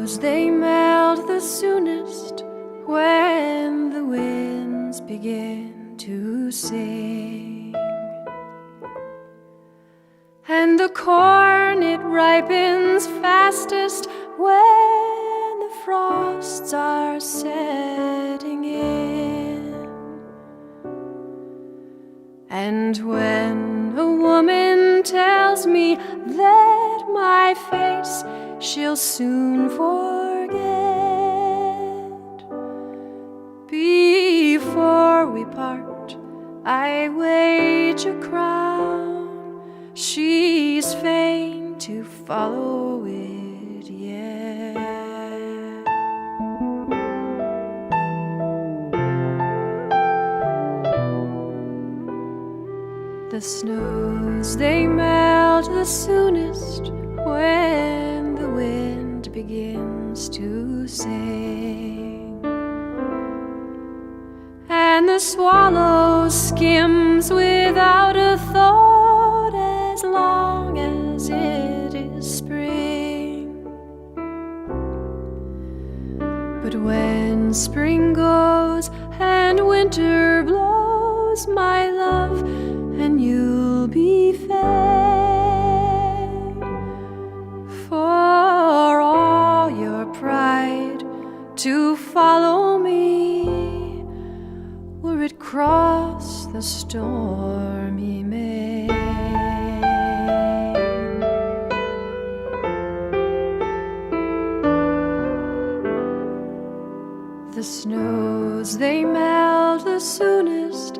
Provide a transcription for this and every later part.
snows, they melt the soonest when the winds begin to sing. And the corn, it ripens fastest when the frosts are setting in. And when a woman tells me that my face she'll soon forget, before we part, I wage a crown. She's fain to follow it yet. The snows, they melt the soonest when the wind begins to sing. And the swallow skims without a thought as long as it is spring. But when spring goes and winter blows, my love, and you'll be fed. For all your pride to follow me, were it cross the stormy main. The snows, they melt the soonest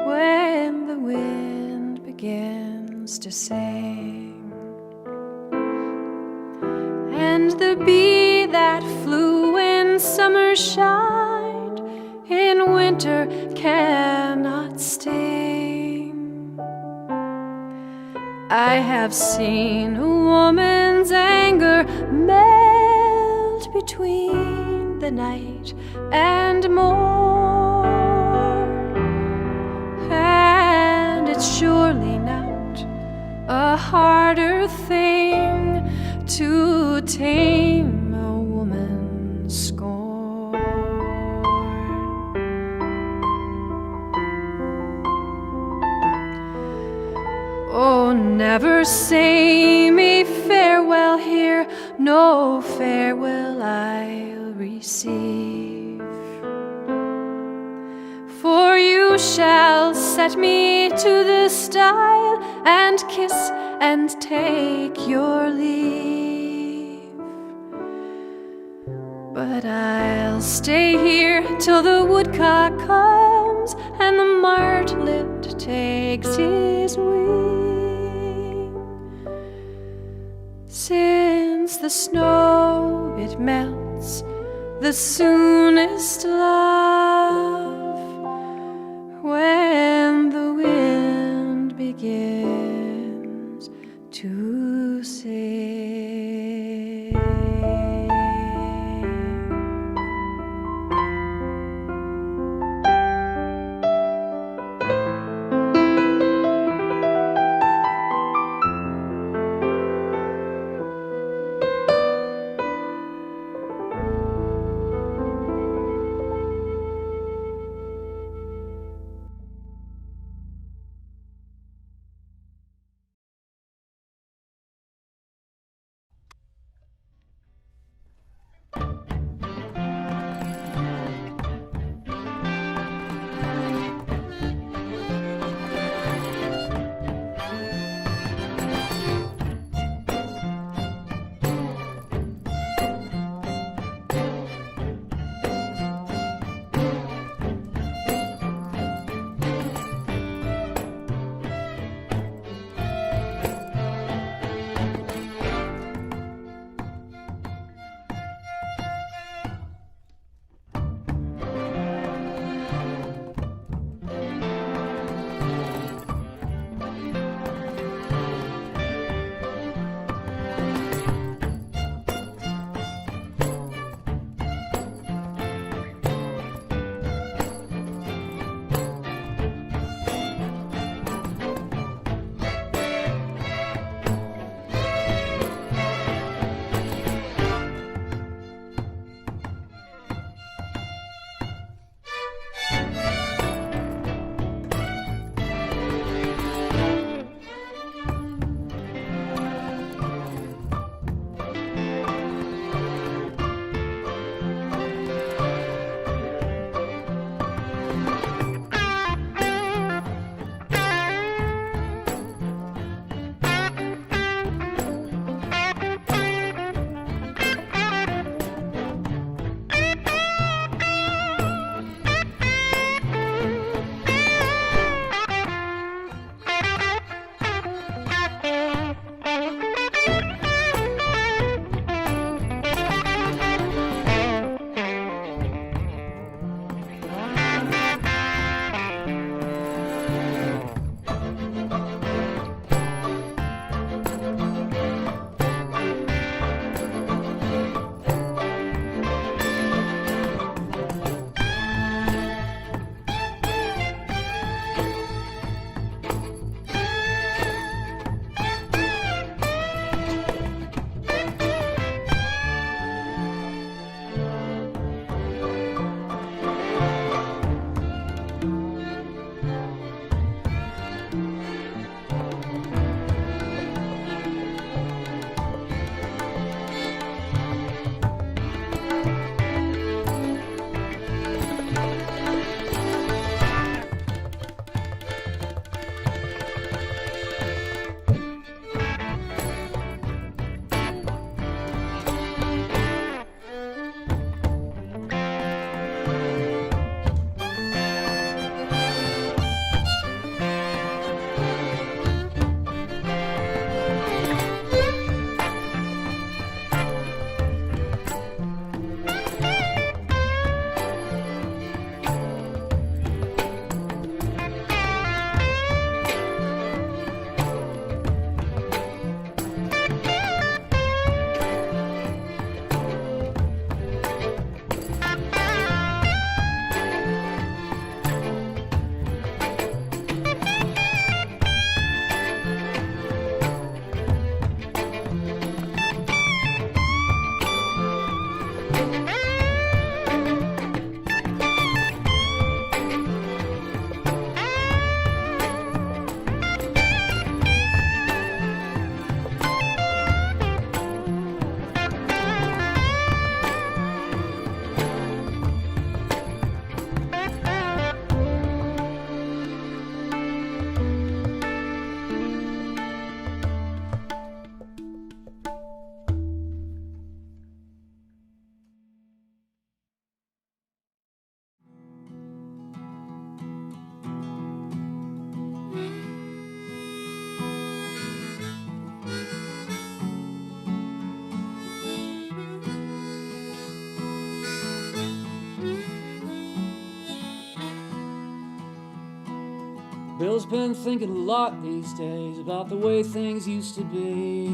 when the wind begins to sing. And the bee that flew when summer shined in winter cannot sting. I have seen a woman's anger melt between the night and morn. It's surely not a harder thing to tame a woman's scorn. Oh, never say me farewell here, no farewell I'll receive. For you shall set me to the stile and kiss and take your leave. But I'll stay here till the woodcock comes and the martlet takes his wing. Since the snow, it melts the soonest, love, when the wind begins to sing. Bill's been thinking a lot these days about the way things used to be.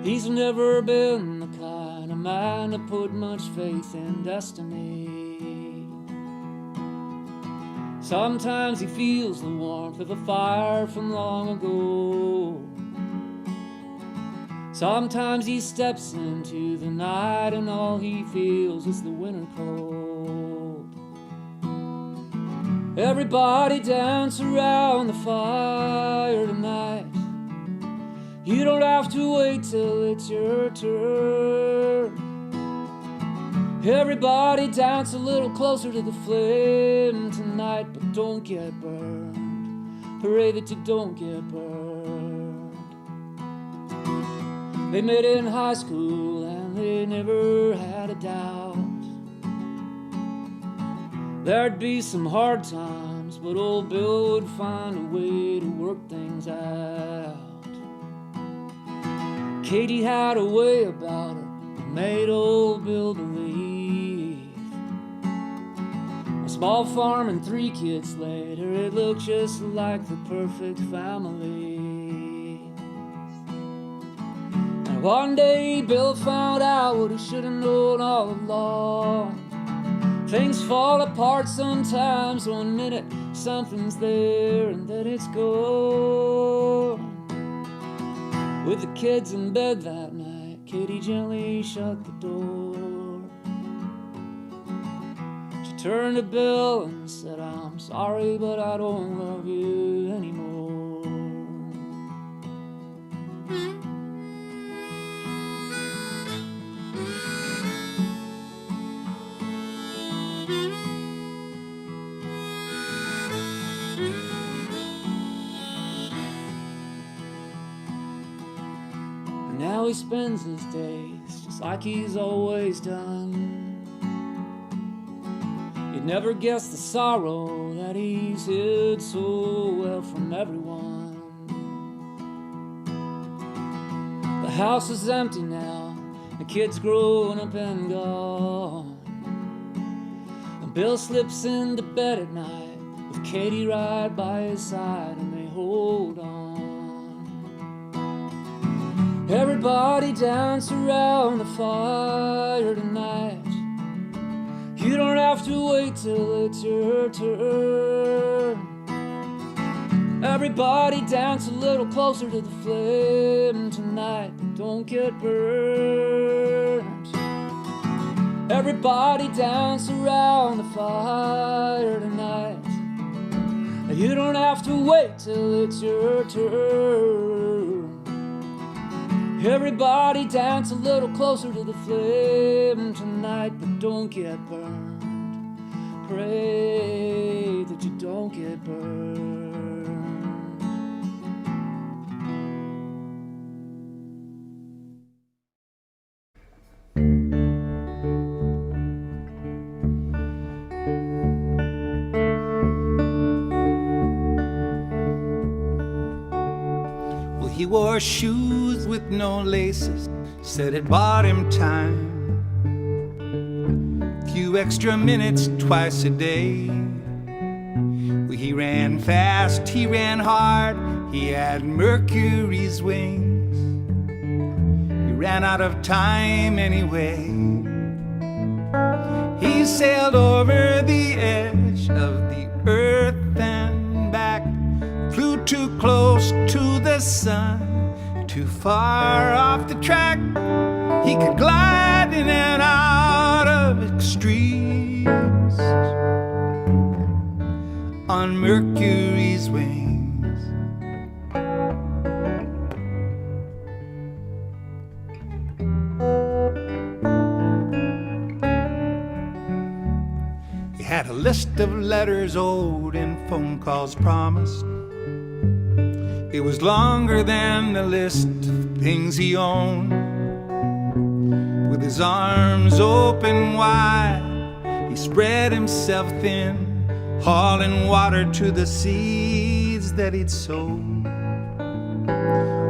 He's never been the kind of man to put much faith in destiny. Sometimes he feels the warmth of a fire from long ago. Sometimes he steps into the night and all he feels is the winter cold. Everybody dance around the fire tonight. You don't have to wait till it's your turn. Everybody dance a little closer to the flame tonight, but don't get burned. Pray that you don't get burned. They met in high school and they never had a doubt. There'd be some hard times, but old Bill would find a way to work things out. Katie had a way about her that made old Bill believe. A small farm and 3 kids later, it looked just like the perfect family. And one day Bill found out what he should have known all along. Things fall apart sometimes. 1 minute something's there and then it's gone. With the kids in bed that night, Katie gently shut the door. She turned to Bill and said, "I'm sorry, but I don't love you anymore." Now he spends his days just like he's always done. You'd never guess the sorrow that he's hid so well from everyone. The house is empty now, the kids grown up and gone. And Bill slips into bed at night with Katie right by his side, and they hold on. Everybody dance around the fire tonight. You don't have to wait till it's your turn. Everybody dance a little closer to the flame tonight, but don't get burned. Everybody dance around the fire tonight. You don't have to wait till it's your turn. Everybody dance a little closer to the flame tonight, but don't get burned. Pray that you don't get burned. He wore shoes with no laces, said it bought him time. Few extra minutes twice a day. Well, he ran fast, he ran hard, he had Mercury's wings. He ran out of time anyway. He sailed over the edge of the earth and back. Flew too close to the sun, too far off the track. He could glide in and out of extremes on Mercury's wings. He had a list of letters owed and phone calls promised. It was longer than the list of things he owned. With his arms open wide, he spread himself thin, hauling water to the seeds that he'd sown.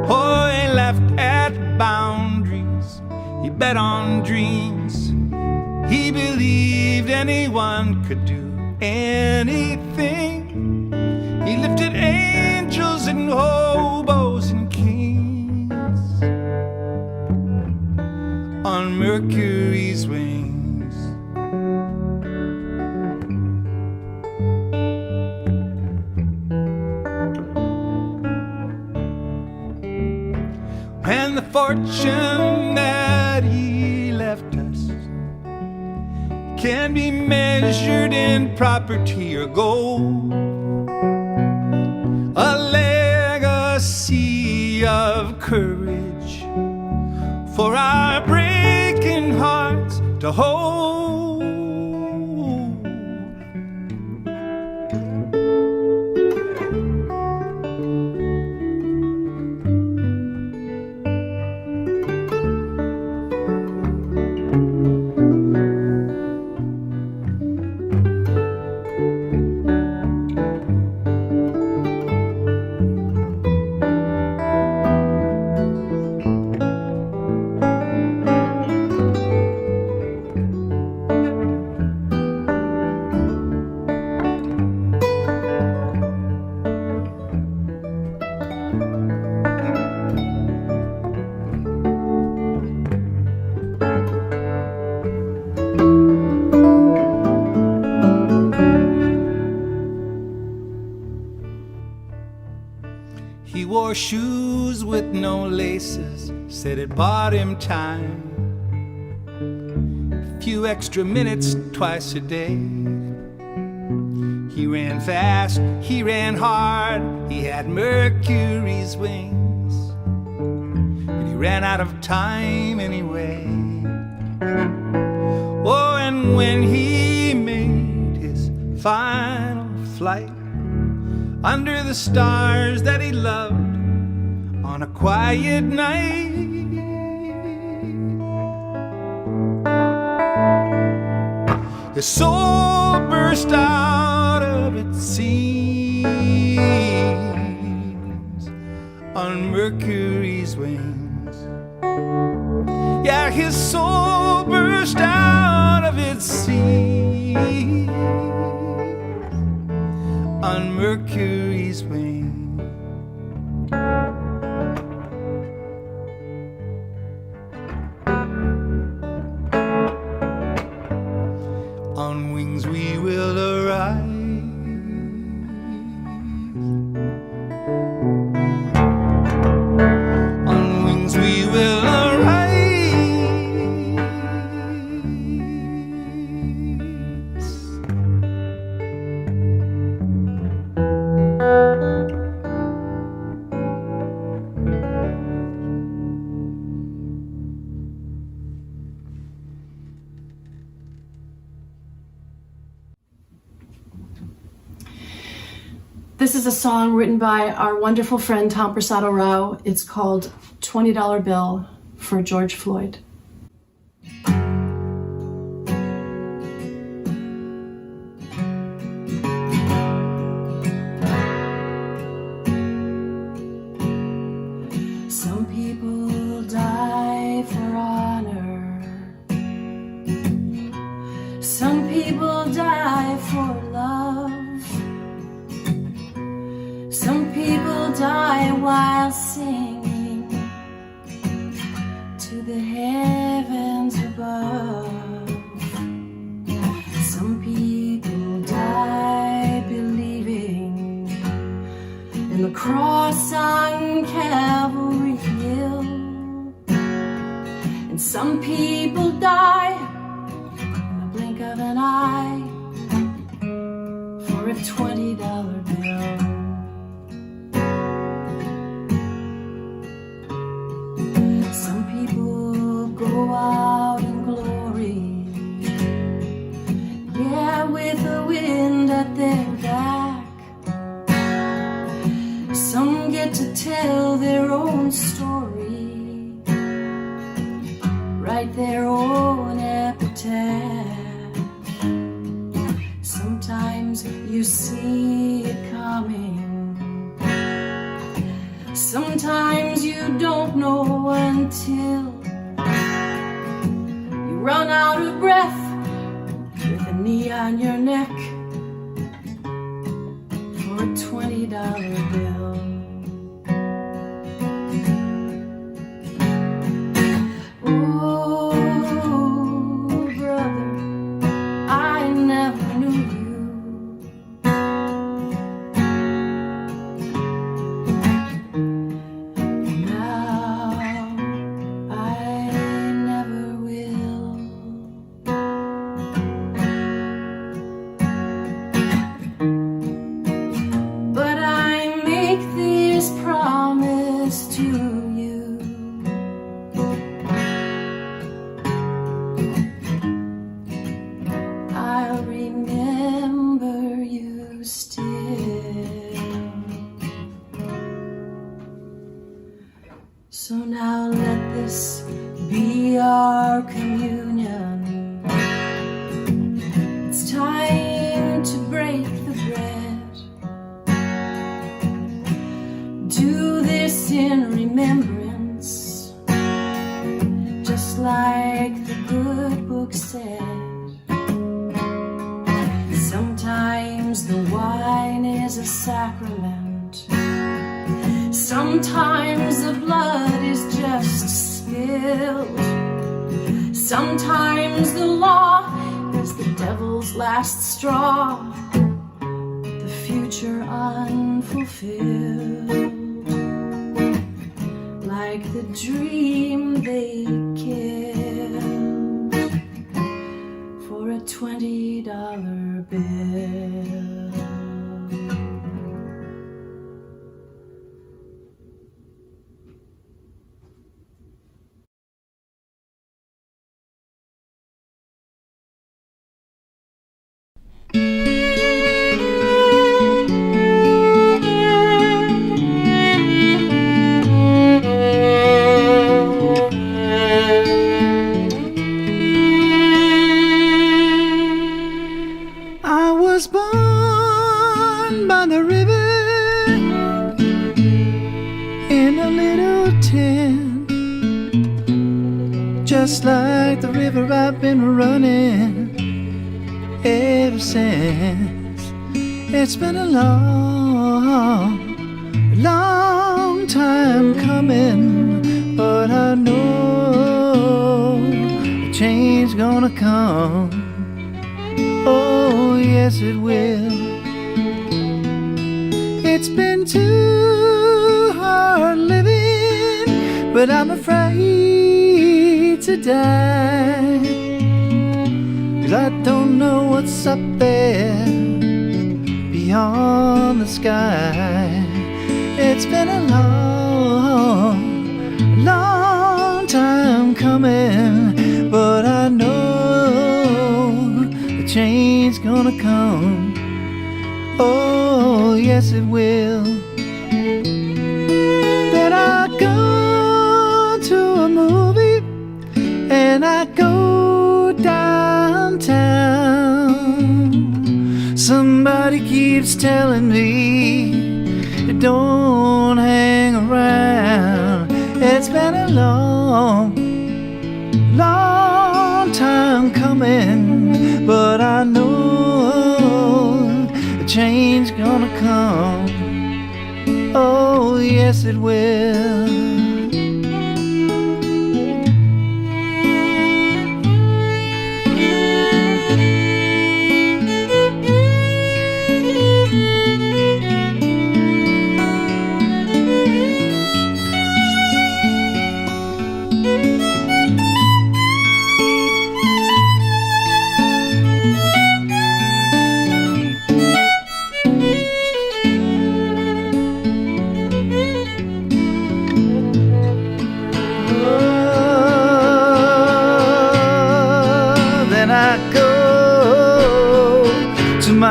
Oh, he left at boundaries, he bet on dreams he believed anyone could do. anything. He lifted angels and hobos and kings on Mercury's wings. And the fortune that he left us can be measured in property or gold, a legacy of courage for our breaking hearts to hold. He wore shoes with no laces, said it bought him time. A few extra minutes twice a day. He ran fast, he ran hard, he had Mercury's wings. But he ran out of time anyway. Oh, and when he made his final flight under the stars that he loved on a quiet night, his soul burst out of its seams on Mercury's wings. Yeah, his soul burst out of its seams on Mercury's wings. On wings we will arise. On wings we will arise. This is a song written by our wonderful friend Tom Persado Rao. It's called $20 Bill for George Floyd. Some people die for honor. Some people die for love. Some people die while singing to the heavens above. Some people die believing in the cross on Calvary Hill. And some people die in the blink of an eye for a $20 bill. Some people go out in glory, yeah, with the wind at their back. Some get to tell their own story, write their own epitaph. Sometimes you see it coming, sometimes you don't know until you run out of breath with a knee on your neck be our communion. It's time to break the bread. Do this in remembrance, just like the good book said. Sometimes the wine is a sacrament. Sometimes the blood is just spilled. Sometimes the law is the devil's last straw, the future unfulfilled. Like the dream they killed for a $20 bill. I was born by the river in a little tent, just like the river I've been running ever since. It's been a long time coming, but I know a change gonna come. Oh, yes, it will. It's been too hard living, but I'm afraid to die, 'cause I don't know what's up there beyond the sky. It's been a long time coming, but I know change gonna come. Oh, yes, it will. Then I go to a movie and I go downtown. Somebody keeps telling me, don't hang around. It's been a long time coming, but I know a change gonna come. Oh, yes, it will.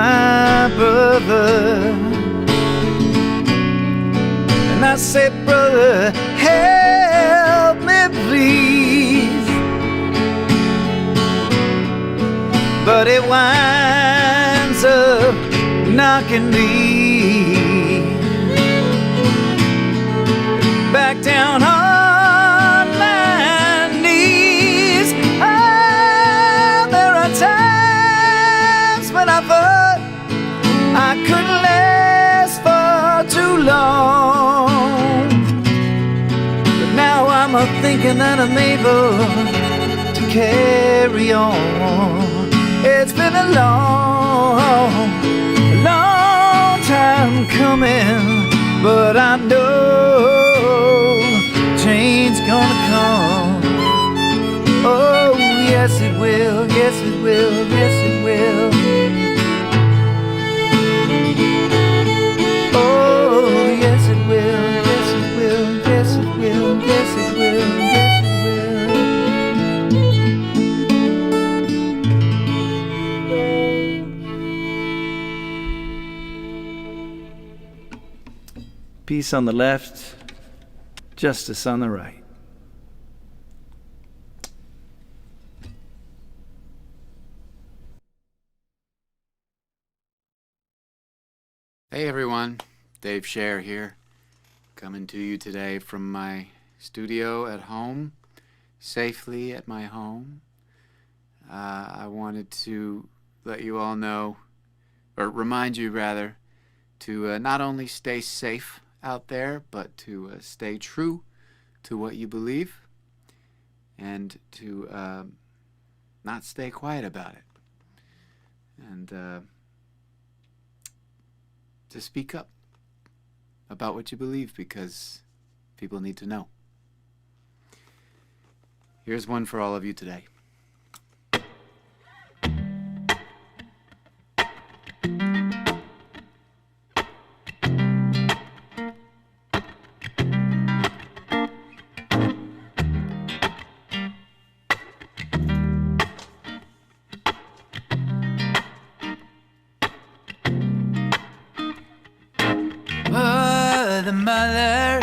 My brother, and I say, brother, help me please. But it winds up knocking me back down on my knees. Ah, there are times when I thought I couldn't last for too long, but now I'm thinking that I'm able to carry on. It's been a long time coming, but I know change's gonna come. Oh, yes it will, yes it will, yes it will. Peace on the left, justice on the right. Hey everyone, Dave Scher here, coming to you today from my studio at home, safely at my home. I wanted to let you all know, or remind you rather, to not only stay safe out there, but to stay true to what you believe, and to not stay quiet about it, and to speak up about what you believe, because people need to know. Here's one for all of you today. The mother,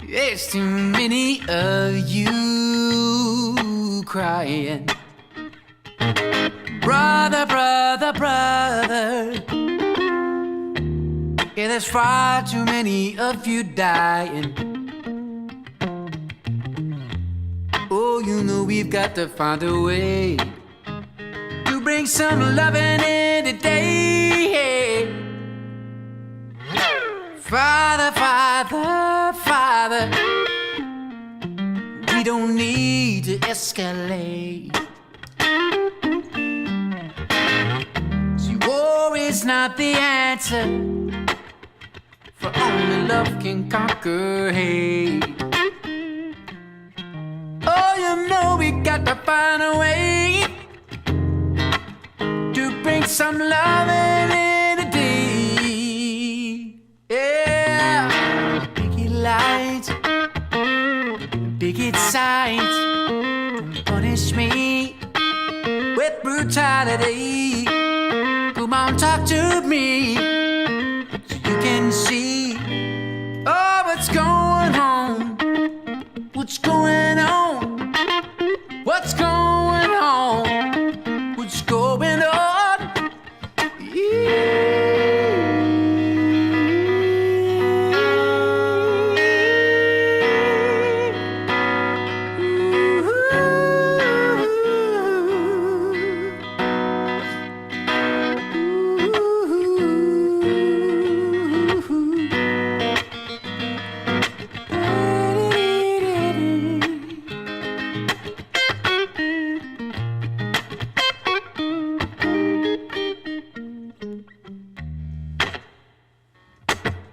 there's too many of you crying. Brother, brother, brother, yeah, there's far too many of you dying. Oh, you know we've got to find a way to bring some loving in today. Father, Father, Father, we don't need to escalate. See, war is not the answer, for only love can conquer hate. Oh, you know we got to find a way to bring some love in today. Yeah, picket lines, picket signs, don't punish me with brutality. Come on, talk to me so you can see, oh, what's going on, what's going on, what's going on, what's going on. Yeah.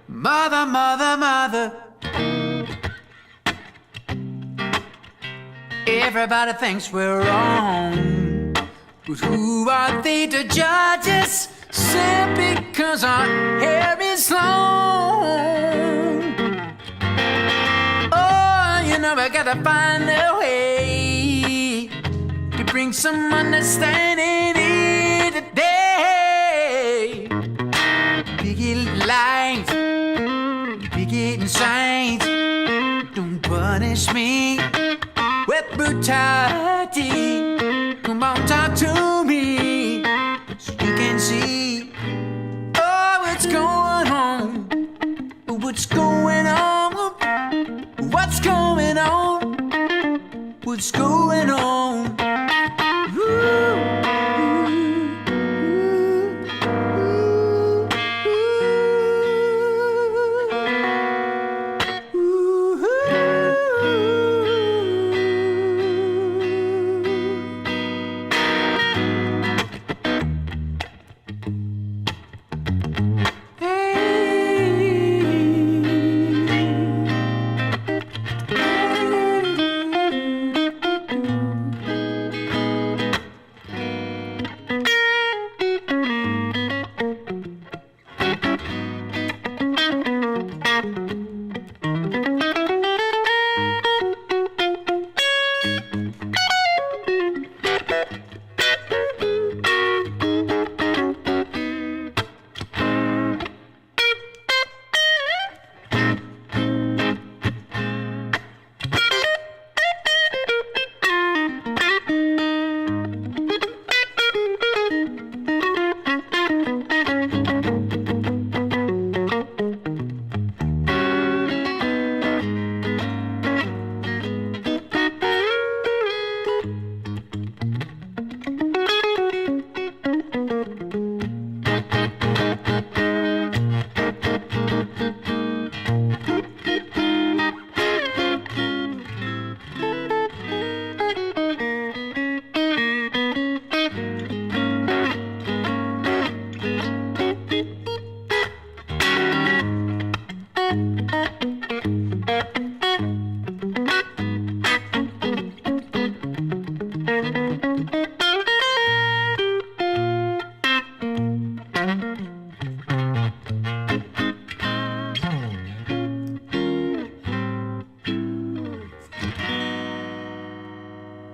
Mother, mother, mother, everybody thinks we're wrong, but who are they to judge us simply because our hair is long? Oh, you know I gotta find a way to bring some understanding in today. Biggie lines, getting signs, don't punish me with brutality. Come on, talk to me so you can see, oh, what's going on, what's going on, what's going on, what's going on. Ooh.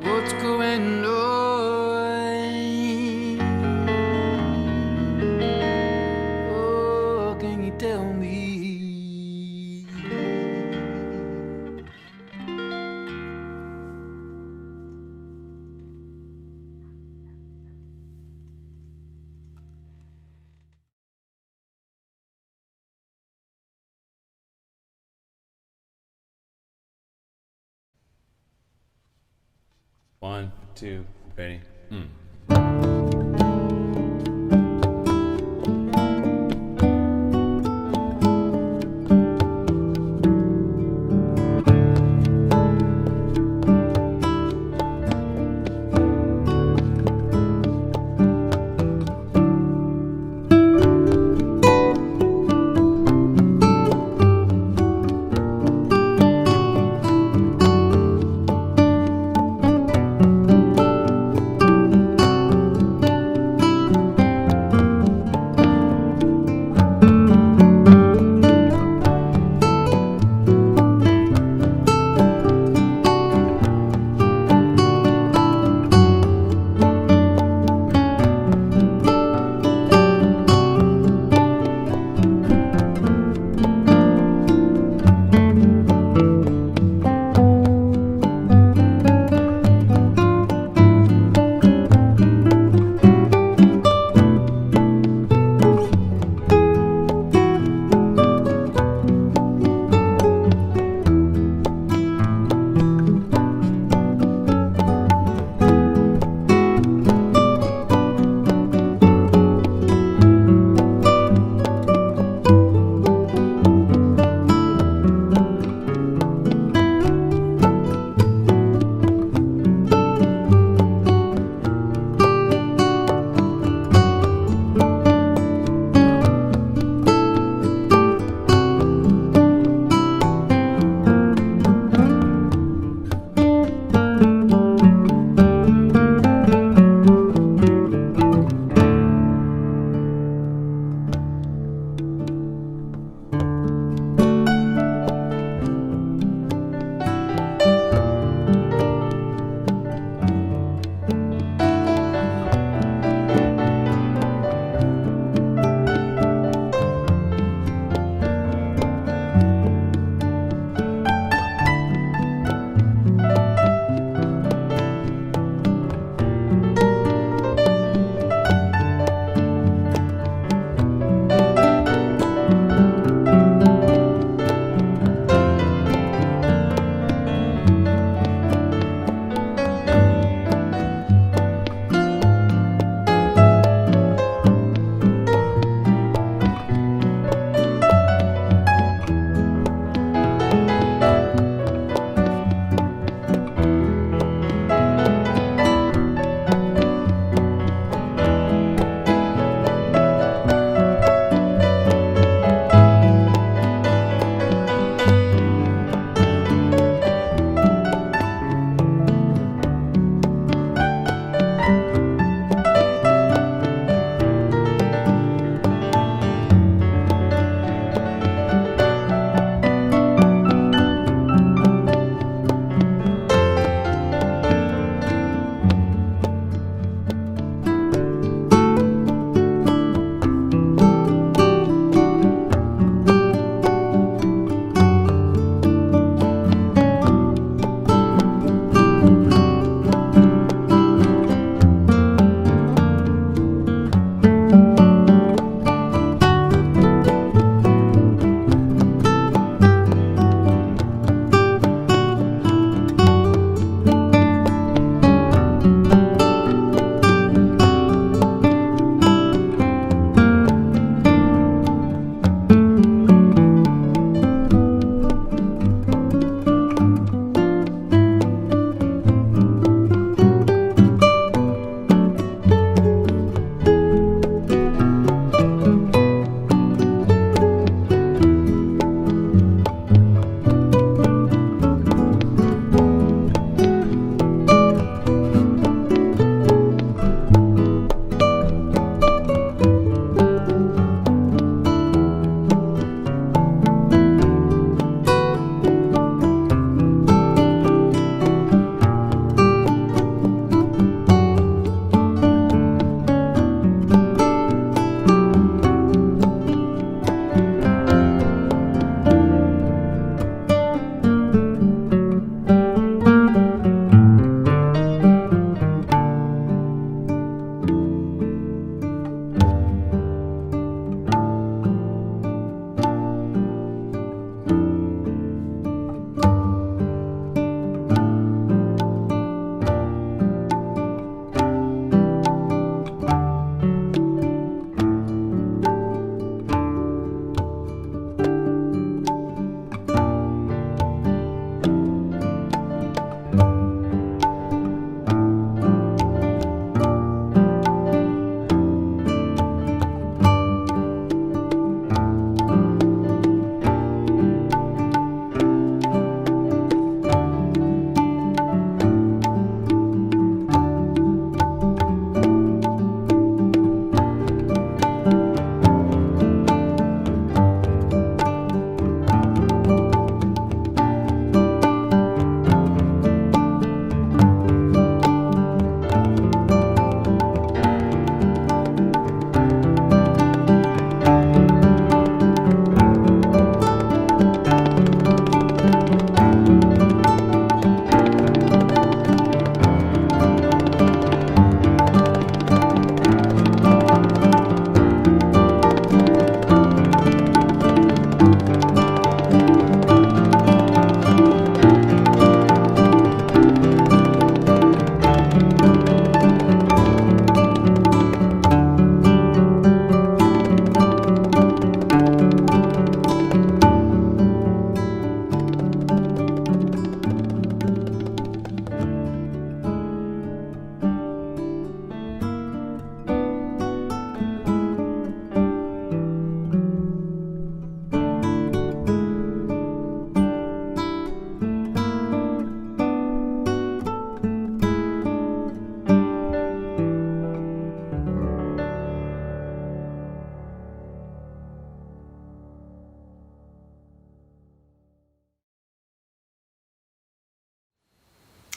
what's going on? Oh, can you tell me? One, two, ready.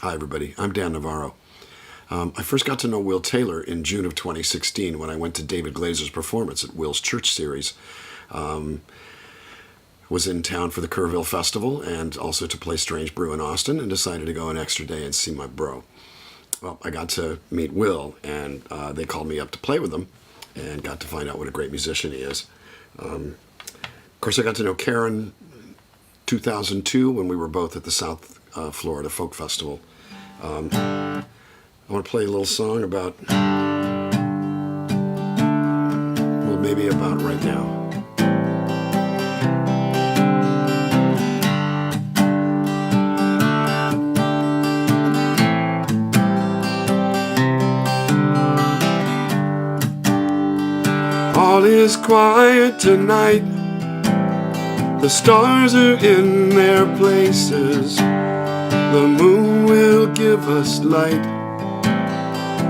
Hi, everybody. I'm Dan Navarro. I first got to know Will Taylor in June of 2016 when I went to David Glazer's performance at Will's Church Series. Was in town for the Kerrville Festival and also to play Strange Brew in Austin, and decided to go an extra day and see my bro. Well, I got to meet Will, and they called me up to play with them and got to find out what a great musician he is. Of course, I got to know Karen 2002 when we were both at the South Florida Folk Festival. I want to play a little song about, well, maybe about right now. All is quiet tonight. The stars are in their places. The moon will give us light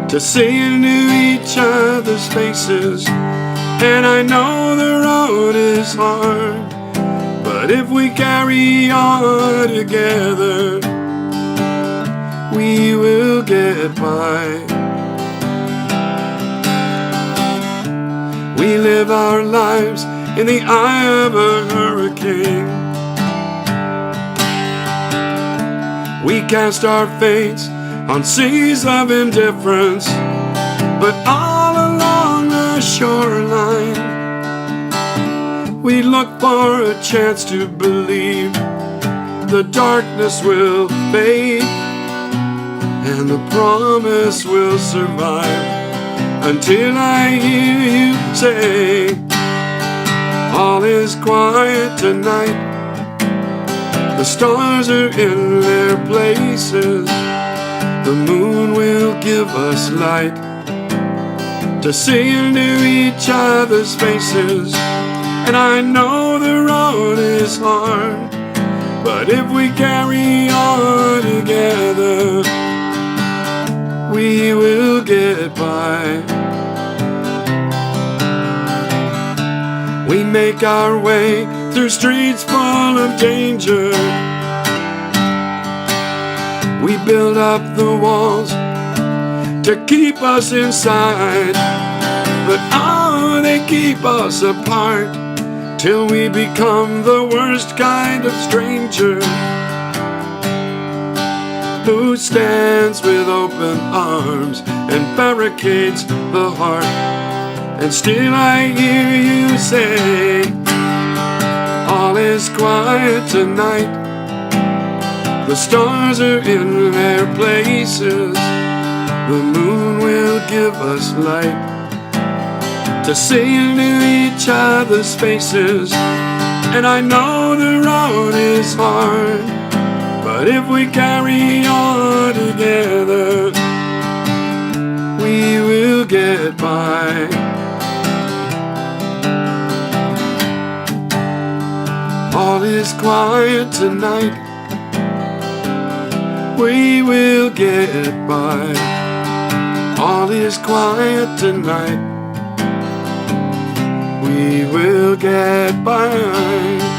to see into each other's faces. And I know the road is hard, but if we carry on together, we will get by. We live our lives in the eye of a hurricane. We cast our fates on seas of indifference, but all along the shoreline, we look for a chance to believe the darkness will fade and the promise will survive. Until I hear you say, all is quiet tonight. The stars are in their places. The moon will give us light to see into each other's faces. And I know the road is hard, but if we carry on together, we will get by. We make our way through streets full of danger. We build up the walls to keep us inside, but oh, they keep us apart till we become the worst kind of stranger, who stands with open arms and barricades the heart. And still I hear you say, all is quiet tonight. The stars are in their places. The moon will give us light to see into each other's faces. And I know the road is hard, but if we carry on together, we will get by. All is quiet tonight. We will get by. All is quiet tonight. We will get by.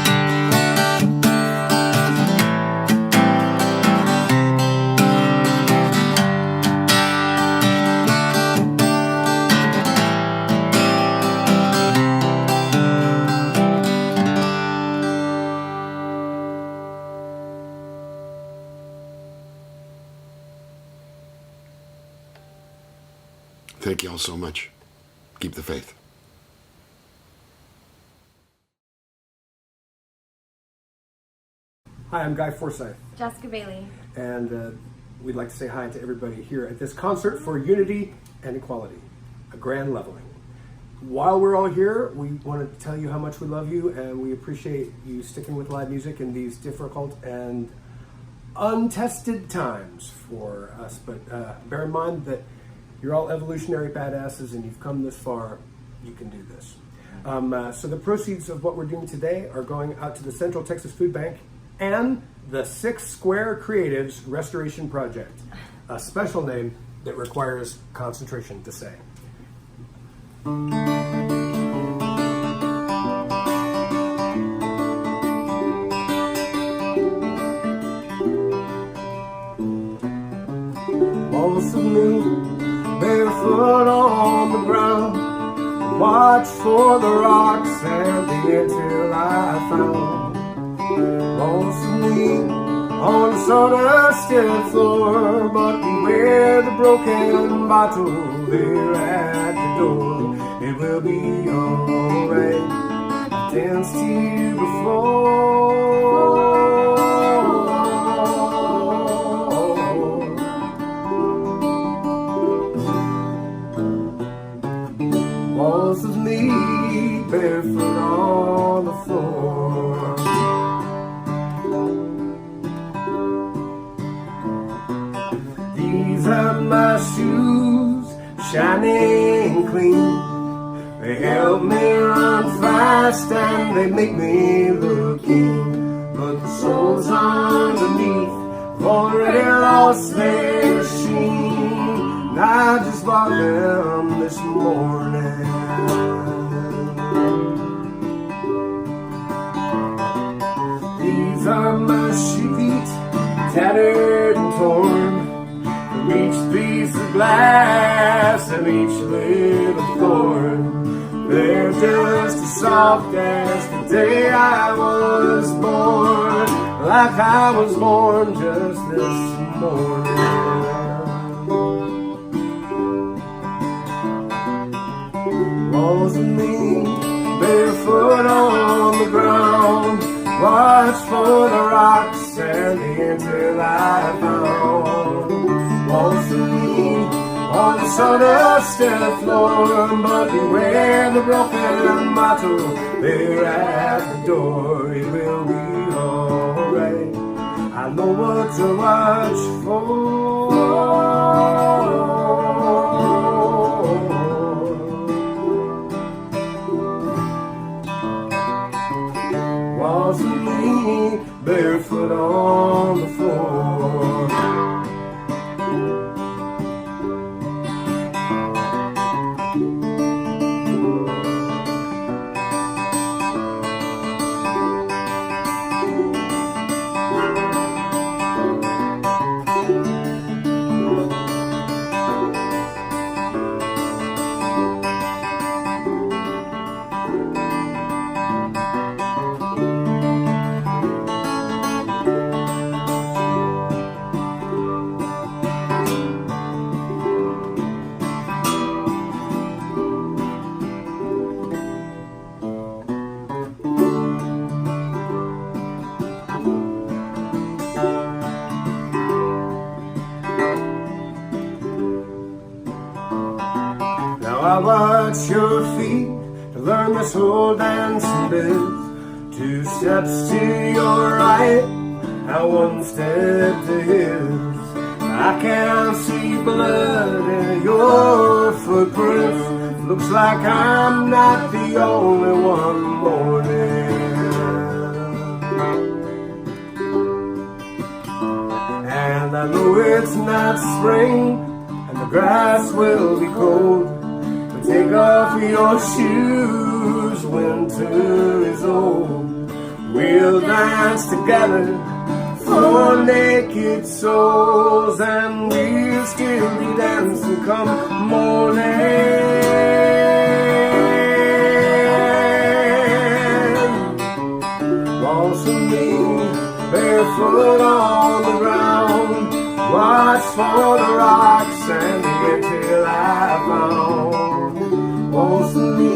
Thank you all so much. Keep the faith. Hi, I'm Guy Forsyth, Jessica Bailey. and we'd like to say hi to everybody here at this concert for unity and equality, a grand leveling. While we're all here, we want to tell you how much we love you, and we appreciate you sticking with live music in these difficult and untested times for us. But bear in mind that you're all evolutionary badasses, and you've come this far. You can do this. So the proceeds of what we're doing today are going out to the Central Texas Food Bank and the Six Square Creatives Restoration Project, a special name that requires concentration to say. me, barefoot on the ground. Watch for the rocks and the air till I found. Lost me on the sawdusted floor, but beware the broken bottle there at the door. It will be alright. I've danced here before. Walls of me barefoot on the floor. These are my shoes, shining clean. They help me run fast and they make me look keen. But the souls underneath have already lost their sheen. I just bought them this morning. These are my feet, tattered and torn, from each piece of glass and each little thorn. They're just as soft as the day I was born, like I was born just this morning. Walls of me, barefoot on the ground. Watch for the rocks and the air till I found. Walls of me on the sawdusted floor, but beware the broken bottle there at the door. It will be alright. I know what to watch for. Walls of me barefoot on the floor. I watch your feet to learn this whole dancing biz. 2 steps to your right, and 1 step to his. I can't see blood in your footprints. Looks like I'm not the only one mourning. And I know it's not spring, and the grass will be cold. Take off your shoes, winter is old. We'll dance together for naked souls, and we'll still be dancing come morning. Waltz with me, barefoot on the ground. Watch for the rocks and the air till I found. Waltz with me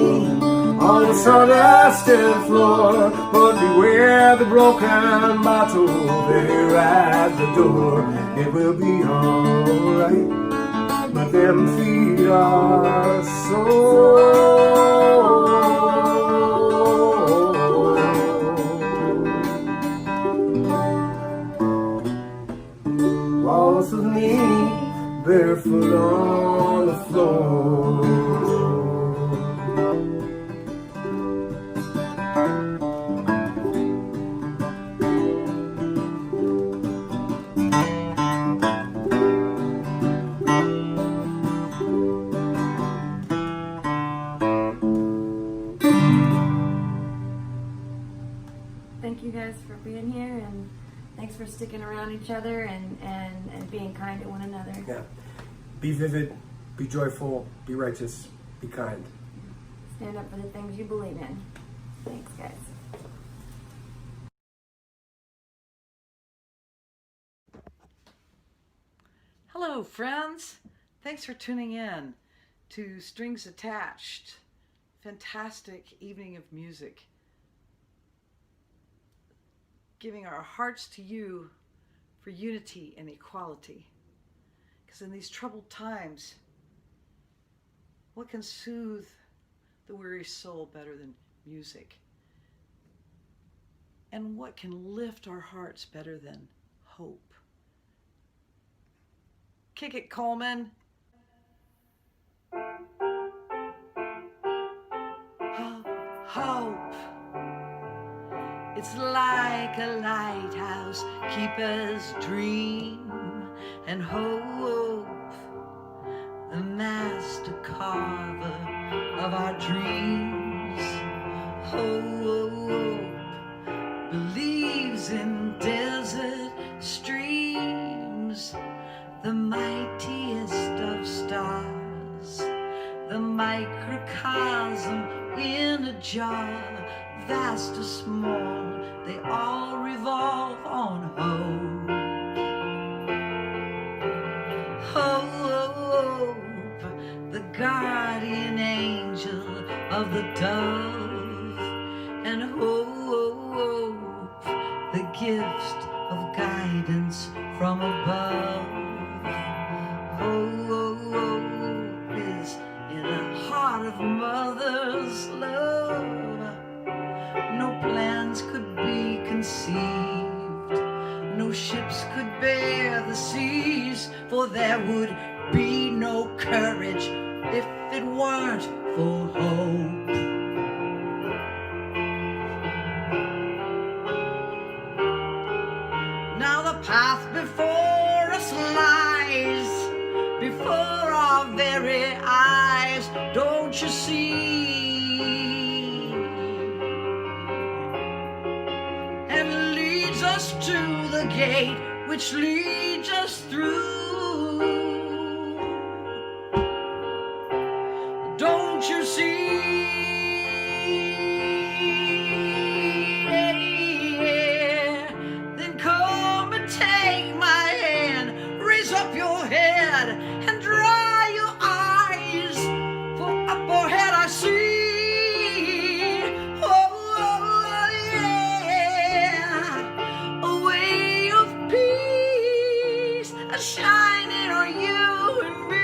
on the sawdusted floor, but beware the broken bottle there at the door. It will be alright, but them feet are sore. Waltz with me, barefoot on the floor. Thank you guys for being here, and thanks for sticking around each other and being kind to one another. Yeah. Be vivid, be joyful, be righteous, be kind. Stand up for the things you believe in. Thanks, guys. Hello, friends. Thanks for tuning in to Strings Attached. Fantastic evening of music. Giving our hearts to you for unity and equality. Because in these troubled times, what can soothe the weary soul better than music? And what can lift our hearts better than hope? Kick it, Coleman. Hope. It's like a lighthouse keeper's dream, and hope, the master carver of our dreams. Hope believes in desert streams, the mightiest of stars, the microcosm in a jar, vast or small, they all revolve on hope. Hope, the guardian angel of the dove, and hope, the gift of guidance from above. Hope is in the heart of mother's love. No plans could be conceived, no ships could bear the seas, for there would be no courage if it weren't for hope. Now the path before us lies, before our very eyes, don't you see? And leads us to the gate which leads us through. Don't you see? Then come and take my hand, raise up your head and dry your eyes, for up ahead I see. Shining on you and me.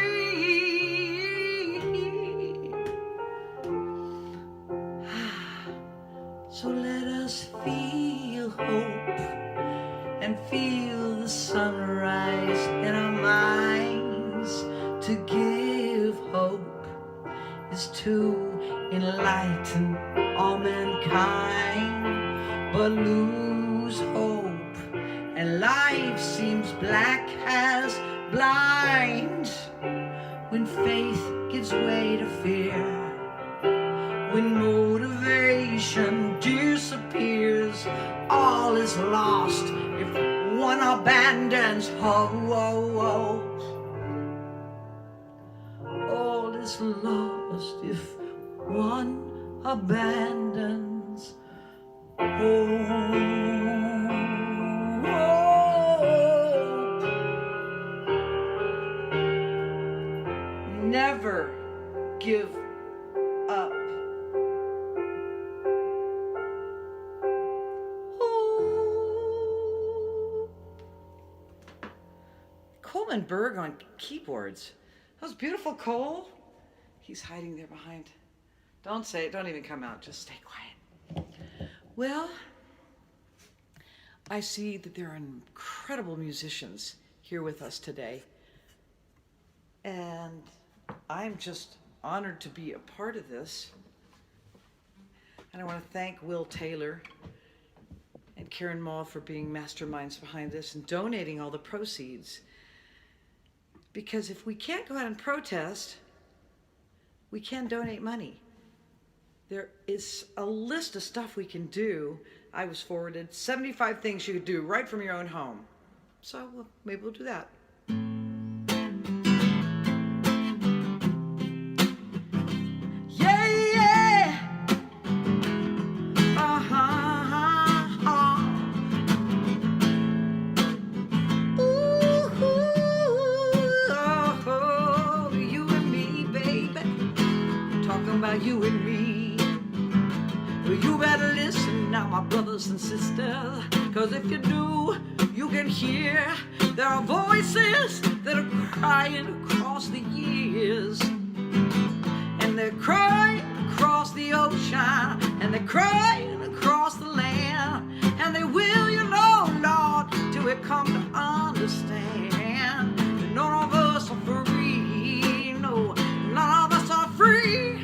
So let us feel hope and feel the sunrise in our minds. To give hope is to enlighten all mankind, but lose hope and life seems black as blind. When faith gives way to fear, when motivation disappears, all is lost if one abandons hope. All is lost if one abandons hope. Never give up. Coleman Berg on keyboards. That was beautiful, Cole. He's hiding there behind. Don't say it. Don't even come out. Just stay quiet. Well, I see that there are incredible musicians here with us today. And I'm just honored to be a part of this. And I want to thank Will Taylor and Karen Maul for being masterminds behind this and donating all the proceeds. Because if we can't go out and protest, we can donate money. There is a list of stuff we can do. I was forwarded 75 things you could do right from your own home. So maybe we'll do that. you and me. Well, you better listen now, my brothers and sisters, 'cause if you do, you can hear there are voices that are crying across the years. And they're crying across the ocean, and they're crying across the land. And they will, you know, Lord, till we come to understand that none of us are free. No, none of us are free.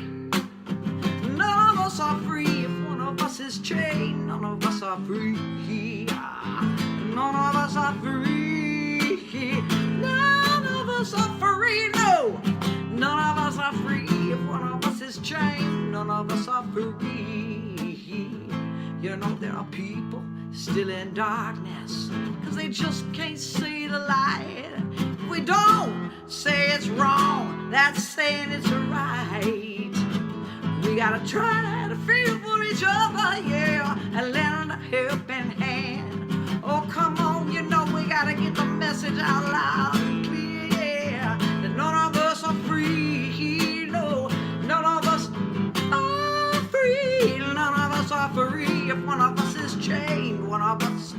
None of us are free. If one of us is chained, none of us are free. None of us are free. None of us are free. No, none of us are free. If one of us is chained, none of us are free. You know, there are people still in darkness, 'cause they just can't see the light. If we don't say it's wrong, that's saying it's right. We gotta try to feel for each other, yeah, and lend a helping hand. Oh, come on, you know we gotta get the message out loud and clear, yeah, that none of us are free. No, none of us are free. None of us are free. If one of us is chained, one of us,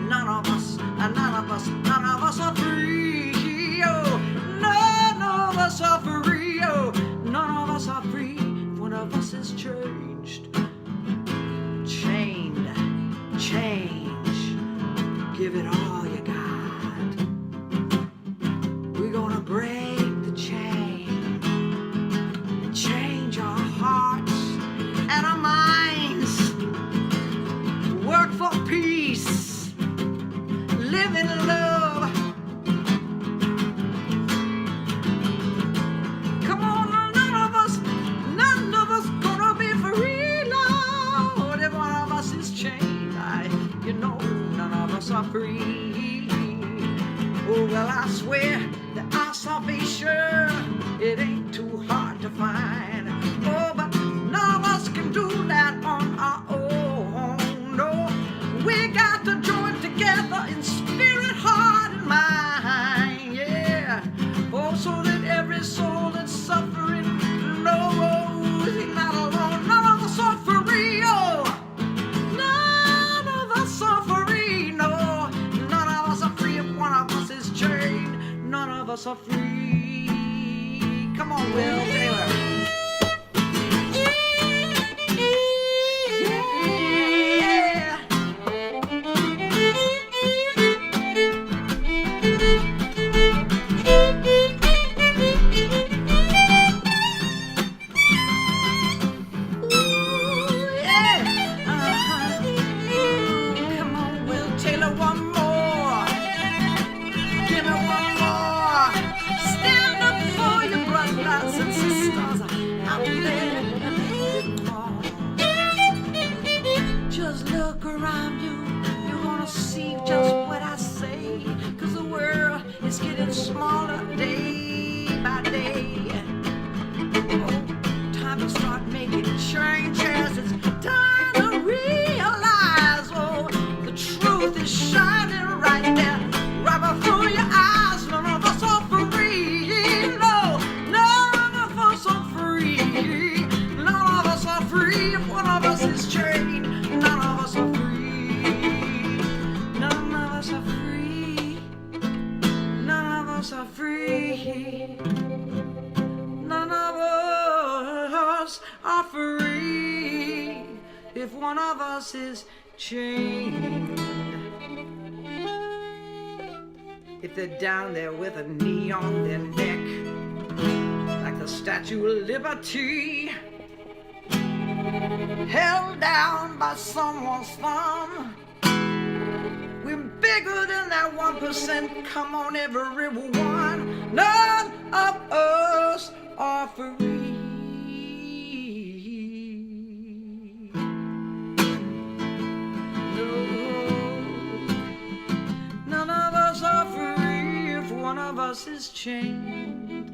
none of us, none of us, none of us are free. Oh, none of us are free. Oh, none of us are free. If one of us is changed, chained, change, give it all you got. We're gonna break the chain, change our hearts and our minds, work for peace, live in love. Come on, none of us gonna be free, Lord. If one of us is chained, you know, none of us are free. Oh, well, I swear that our salvation, it ain't too hard to find. Oh, but none of us can do that on our own. No, we got to join together in spirit, heart, and mind. Yeah. Oh, so that every soul that's suffering knows he's not alone. None of us are free. Oh, none of us are free. No, none of us are free. If one of us is chained, none of us are free. Come on, Will Taylor. Just look around you, you're gonna see just what I say, 'cause the world is getting smaller day by day. Oh, time to start making changes, it's time to realize, oh, the truth is shining right there, right before your eyes. None of us are free, no, none of us are free. None of us are free. If one of us is chained, none of us are free. None of us are free. None of us are free. None of us are free. If one of us is chained. If they're down there with a knee on their neck, like the Statue of Liberty, held down by someone's thumb, we're bigger than that 1%. Come on, everyone. None of us are free. No, none of us are free. If one of us is chained,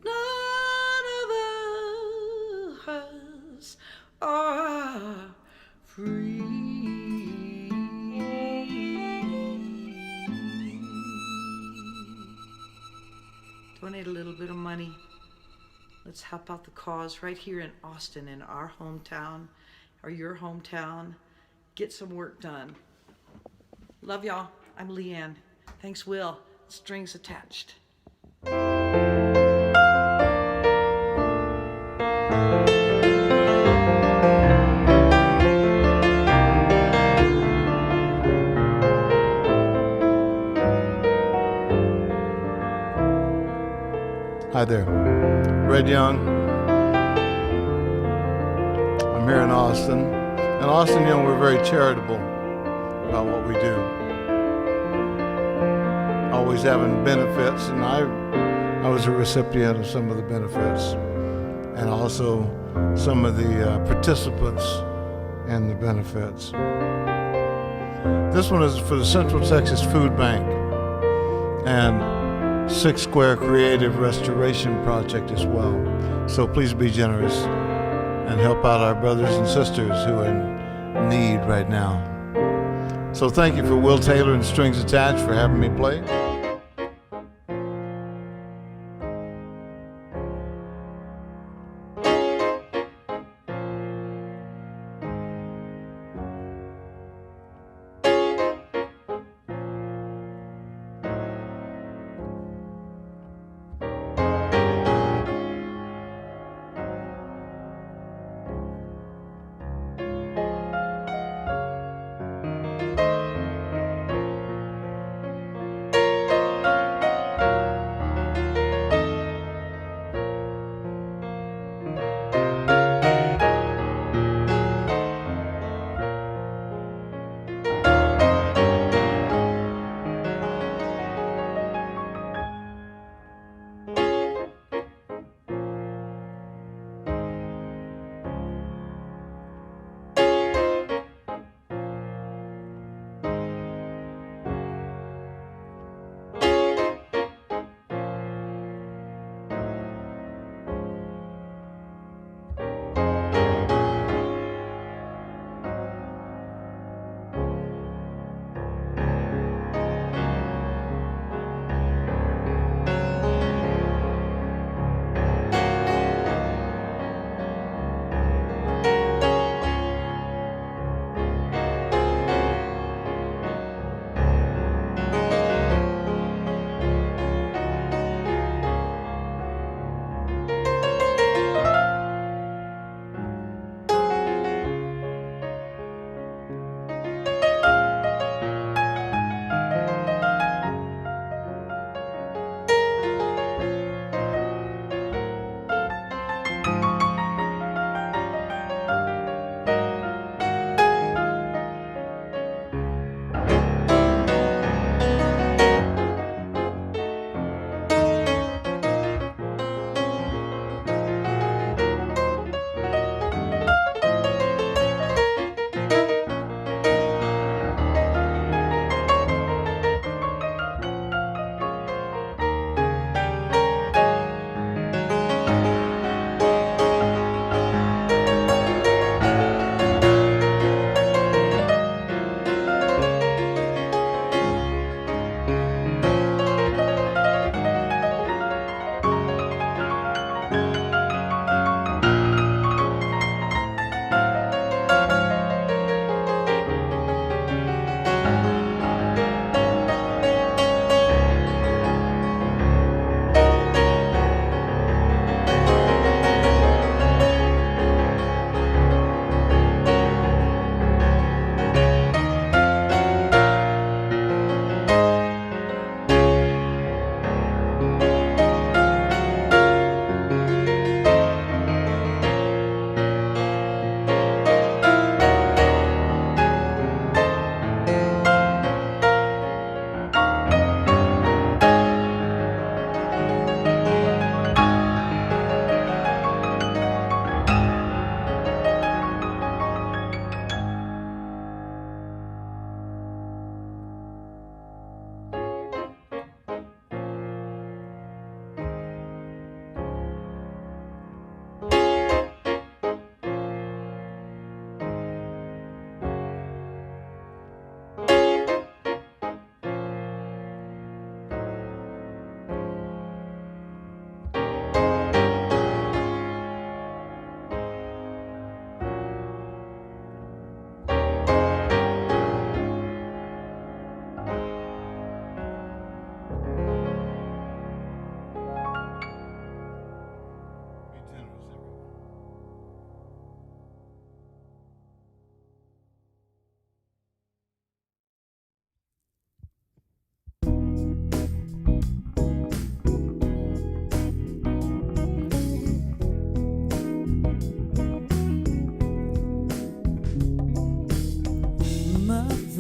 none of us are free. Donate a little bit of money. Let's help out the cause right here in Austin, in our hometown, or your hometown. Get some work done. Love y'all. I'm Leanne. Thanks, Will. Strings attached. Hi there, Red Young. I'm here in Austin. In Austin, we're very charitable about what we do. Always having benefits, and I was a recipient of some of the benefits, and also some of the participants in the benefits. This one is for the Central Texas Food Bank and Six Square Creative Restoration Project as well. So please be generous and help out our brothers and sisters who are in need right now. So thank you for Will Taylor and Strings Attached for having me play.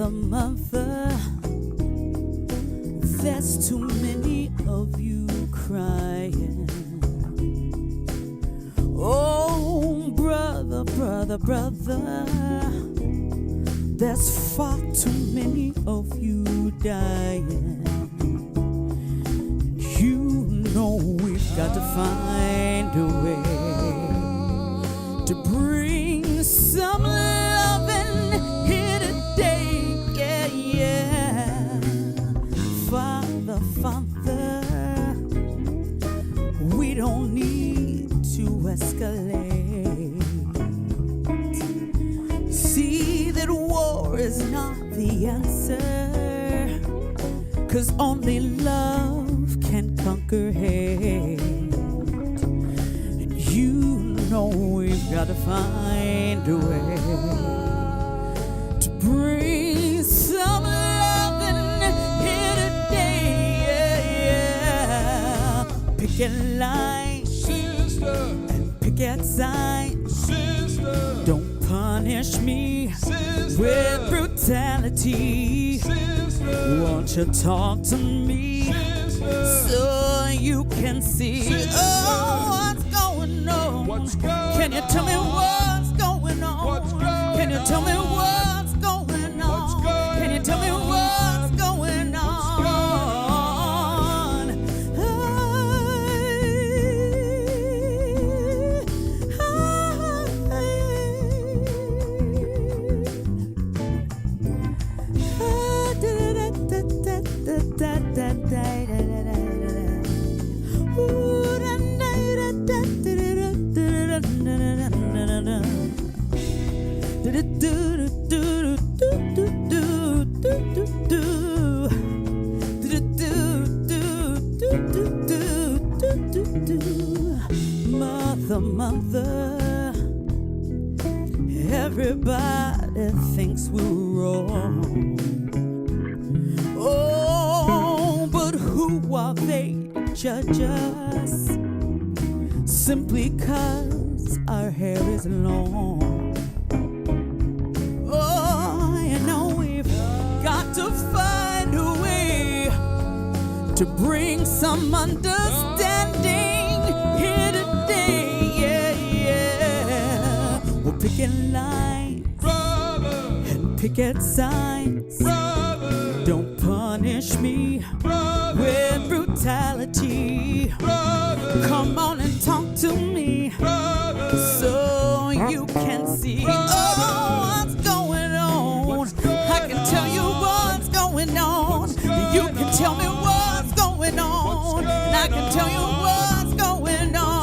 Mother, mother, there's too many of you crying. Oh, brother, brother, brother, there's far too many of you dying. You know we've got to find a way to bring some loving here today. Yeah, yeah. Father, Father, we don't need to escalate. See that war is not the answer, 'cause only love can conquer hate. And you know we've got to find a way to bring some loving here today. Yeah, yeah. Picket lines, sister, and picket signs, sister. Don't punish me, sister, with brutality, sister. Won't you talk to me, sister, so you can see, sister, what's going on? What's going on? Can you tell me what's going on? What's going on? Can you tell me what's going on? What's going Can you tell me what's going on? Mother, mother, everybody thinks we're wrong. Oh, but who are they to judge us? Simply 'cause our hair is long. Oh, you know we've got to find a way to bring some understanding here today. Yeah, yeah. We're picking lines, brother, and picket signs, brother. Don't punish me, brother, with brutality, brother. Come on and talk to me, brother, so you can see, what's going on. I can tell you what's going on. You can tell me what's going on. And I can tell you what's going on.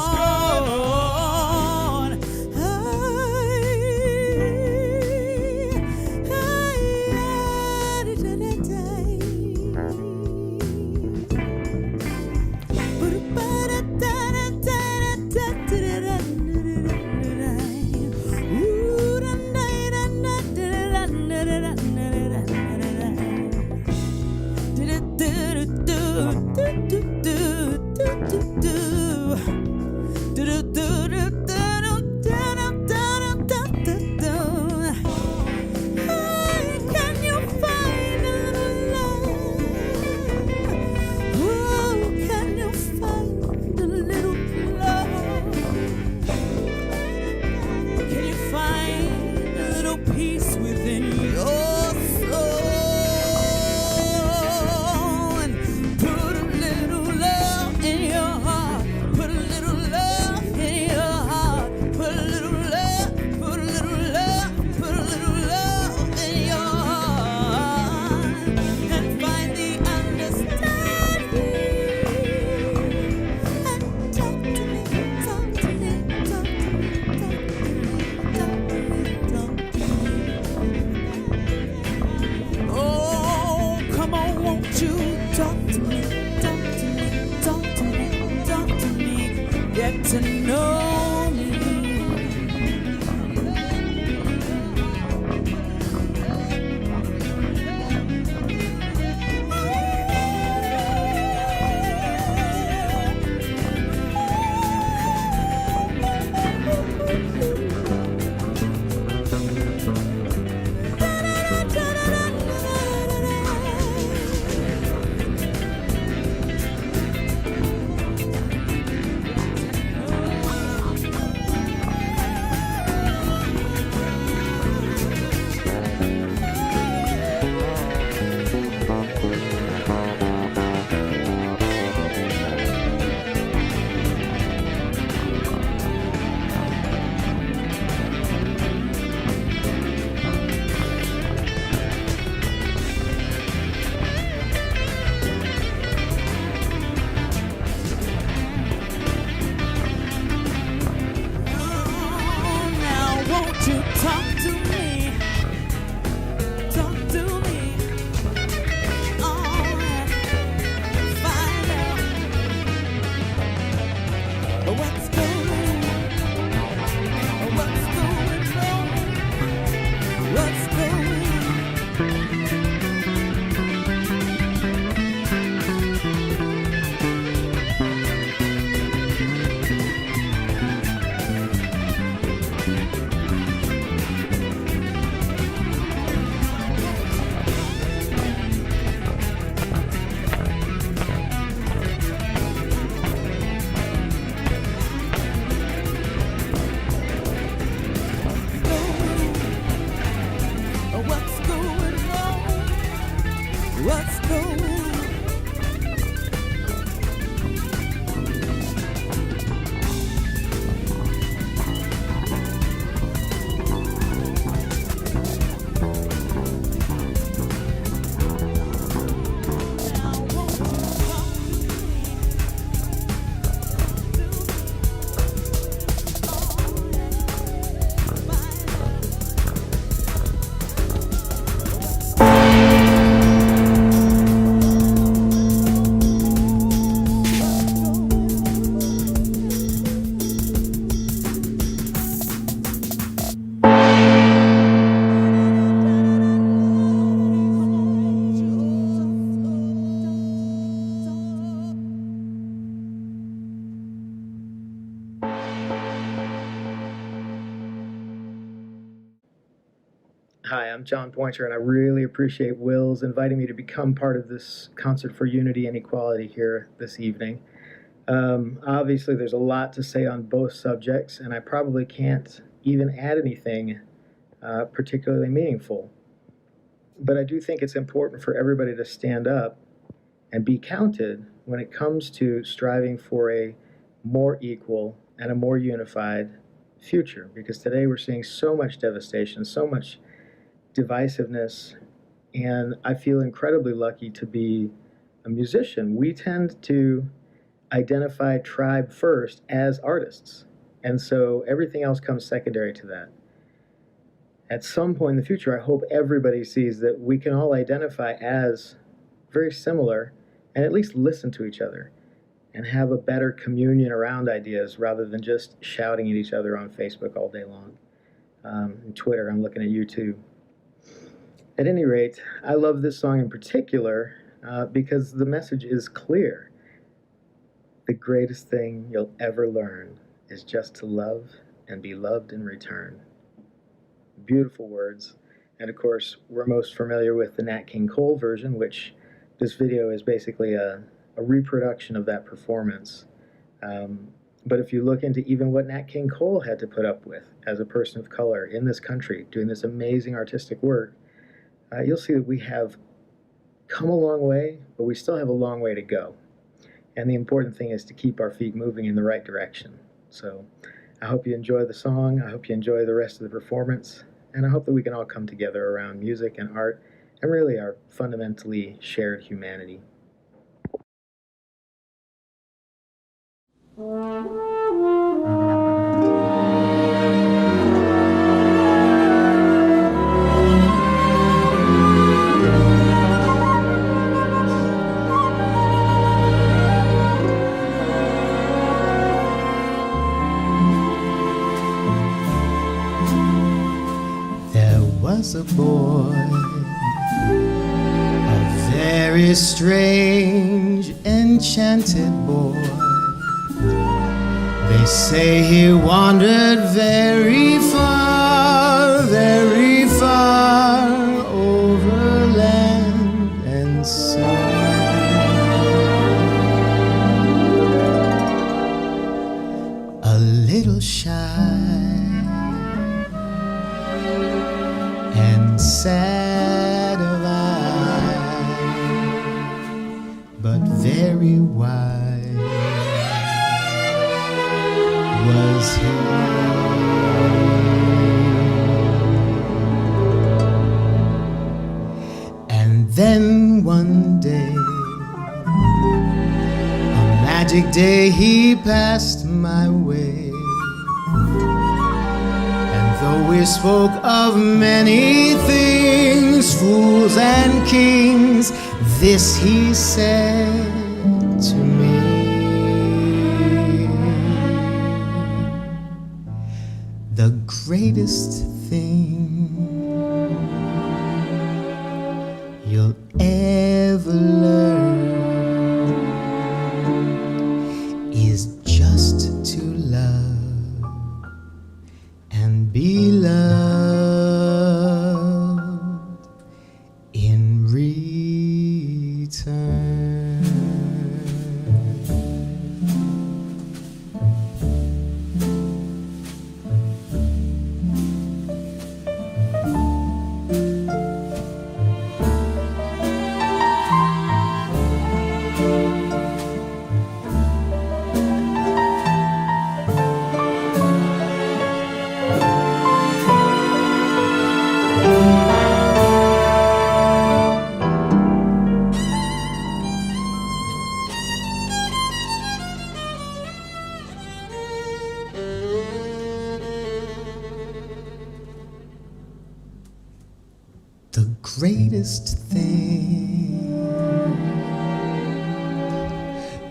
Get to know me. What's going on? What's going on? What's going on? What's going on? What's going on? Hi, I'm John Pointer, and I really appreciate Will's inviting me to become part of this Concert for Unity and Equality here this evening. Obviously, there's a lot to say on both subjects, and I probably can't even add anything particularly meaningful. But I do think it's important for everybody to stand up and be counted when it comes to striving for a more equal and a more unified future, because today we're seeing so much devastation, so much divisiveness, and I feel incredibly lucky to be a musician. We tend to identify tribe first as artists, and so everything else comes secondary to that. At some point in the future, I hope everybody sees that we can all identify as very similar and at least listen to each other and have a better communion around ideas rather than just shouting at each other on Facebook all day long. And Twitter, I'm looking at you too. At any rate, I love this song in particular because the message is clear. The greatest thing you'll ever learn is just to love and be loved in return. Beautiful words. And of course, we're most familiar with the Nat King Cole version, which this video is basically a reproduction of that performance. But if you look into even what Nat King Cole had to put up with as a person of color in this country, doing this amazing artistic work, you'll see that we have come a long way, but we still have a long way to go. And the important thing is to keep our feet moving in the right direction. So I hope you enjoy the song. I hope you enjoy the rest of the performance. And I hope that we can all come together around music and art and really our fundamentally shared humanity. Was a boy, a very strange, enchanted boy. They say he wandered very far over land and sea. A little shy and sad of eye, but very wise was he. And then one day, a magic day, he passed my way. Though we spoke of many things, fools and kings, this he said to me. greatest thing you'll ever learn is just to love and be loved in return. The greatest thing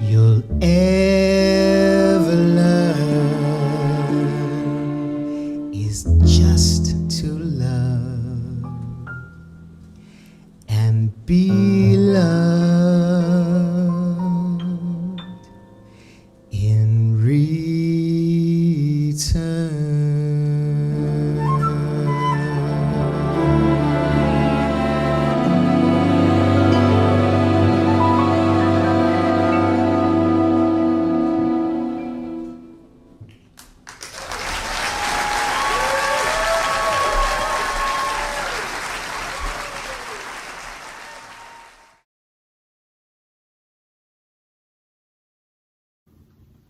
you'll ever learn is just to love and be loved in return.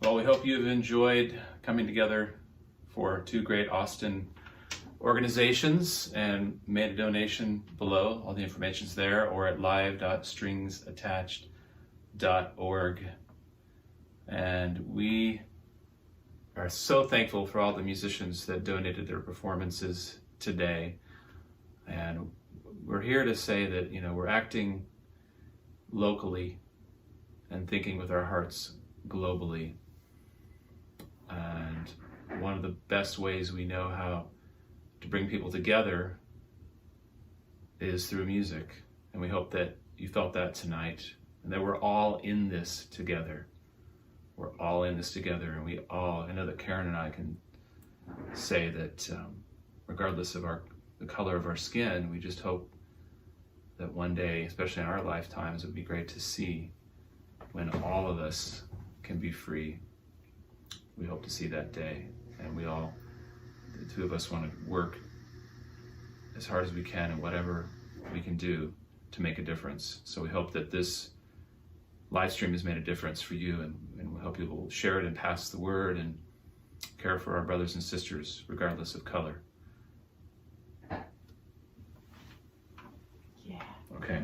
Well, we hope you've enjoyed coming together for two great Austin organizations and made a donation below. All the information's there or at live.stringsattached.org. And we are so thankful for all the musicians that donated their performances today. And we're here to say that, we're acting locally and thinking with our hearts globally. And one of the best ways we know how to bring people together is through music. And we hope that you felt that tonight and that we're all in this together. We're all in this together, and I know that Karen and I can say that regardless of the color of our skin, we just hope that one day, especially in our lifetimes, it would be great to see when all of us can be free. We hope to see that day, and the two of us want to work as hard as we can and whatever we can do to make a difference. So we hope that this live stream has made a difference for you, and we hope you will share it and pass the word and care for our brothers and sisters regardless of color. Yeah. Okay.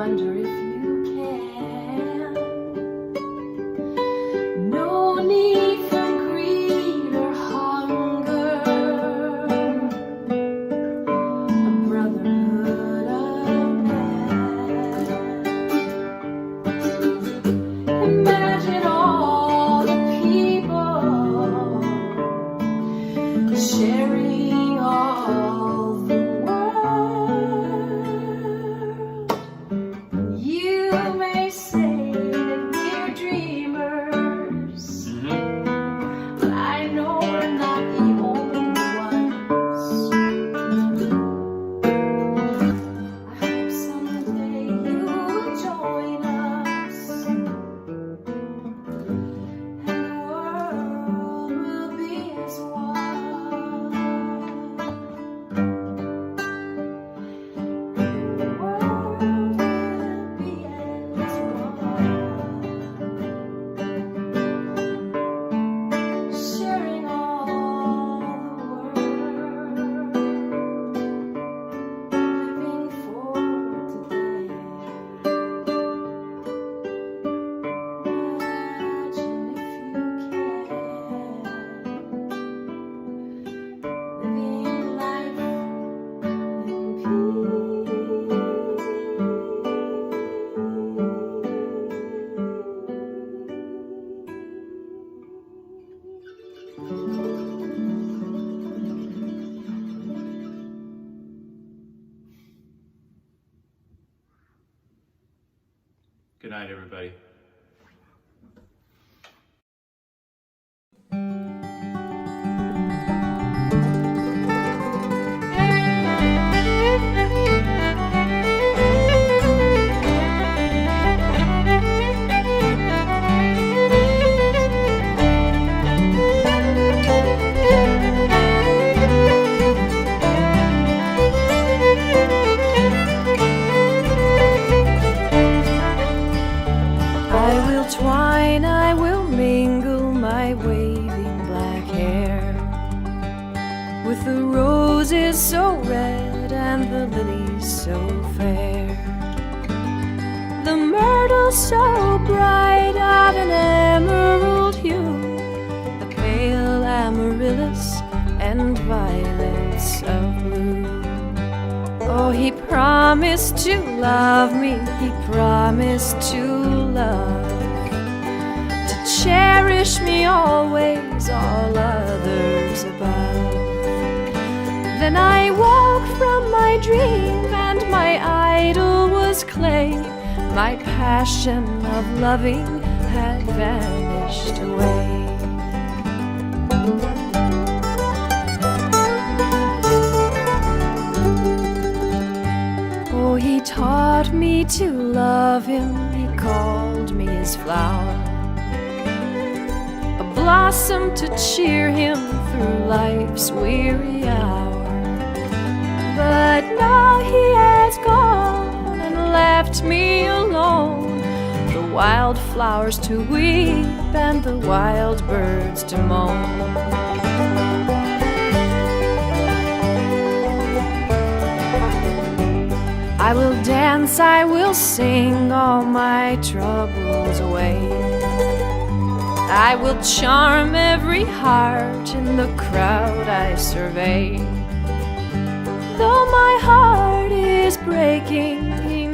wonder if you can. No need for greed or hunger, a brotherhood of man. Imagine all the people sharing all the world. You may say that we're dreamers, but I know we're not the only ones. I hope someday you will join us, and the world will be as one. The world will be as one, sharing all the world, living for today. Imagine if you can, living life in Good night, everybody. I will twine, I will mingle my waving black hair with the roses so red and the lilies so fair, the myrtle so bright of an emerald hue, the pale amaryllis and violets of blue. Oh, he promised to love me, he promised to love, to cherish me always, all others above. Then I woke from my dream and my idol was clay. My passion of loving had vanished away. Oh, he taught me to love him, he called me his flower, a blossom to cheer him through life's weary hour. But now he has gone and left me alone, the wildflowers to weep and the wild birds to moan. I will dance, I will sing all my troubles away. I will charm every heart in the crowd I survey. Though my heart is breaking, he